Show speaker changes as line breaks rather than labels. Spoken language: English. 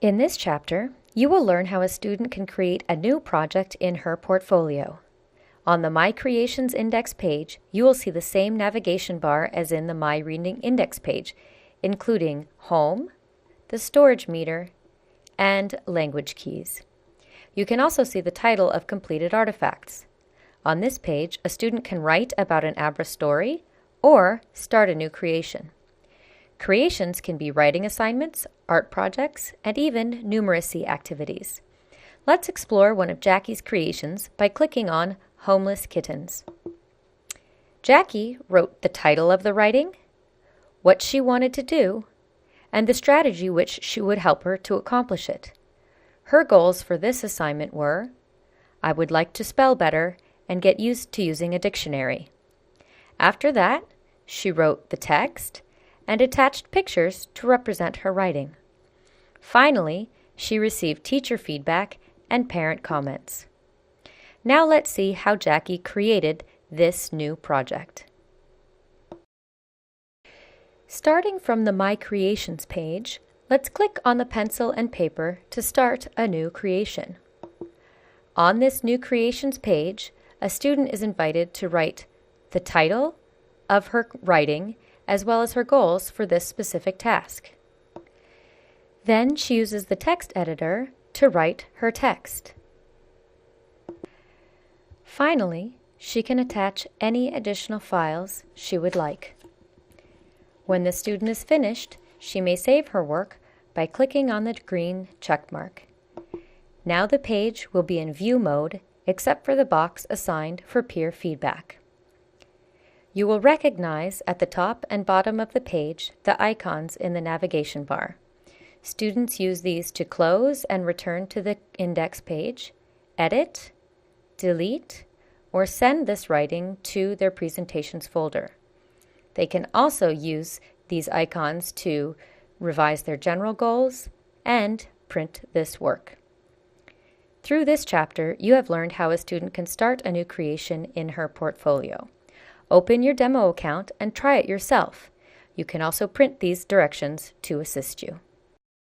In this chapter, you will learn how a student can create a new project in her portfolio. On the My Creations Index page, you will see the same navigation bar as in the My Reading Index page, including Home, the storage meter, and language keys. You can also see the title of completed artifacts. On this page, a student can write about an ABRA story or start a new creation. Creations can be writing assignments, art projects, and even numeracy activities. Let's explore one of Jackie's creations by clicking on Homeless Kittens. Jackie wrote the title of the writing, what she wanted to do, and the strategy which she would help her to accomplish it. Her goals for this assignment were, I would like to spell better and get used to using a dictionary. After that, she wrote the text and attached pictures to represent her writing. Finally, she received teacher feedback and parent comments. Now let's see how Jackie created this new project. Starting from the My Creations page, let's click on the pencil and paper to start a new creation. On this new creations page, a student is invited to write the title of her writing as well as her goals for this specific task. Then she uses the text editor to write her text. Finally, she can attach any additional files she would like. When the student is finished, she may save her work by clicking on the green check mark. Now the page will be in view mode except for the box assigned for peer feedback. You will recognize at the top and bottom of the page the icons in the navigation bar. Students use these to close and return to the index page, edit, delete, or send this writing to their presentations folder. They can also use these icons to revise their general goals and print this work. Through this chapter, you have learned how a student can start a new creation in her portfolio. Open your demo account and try it yourself. You can also print these directions to assist you.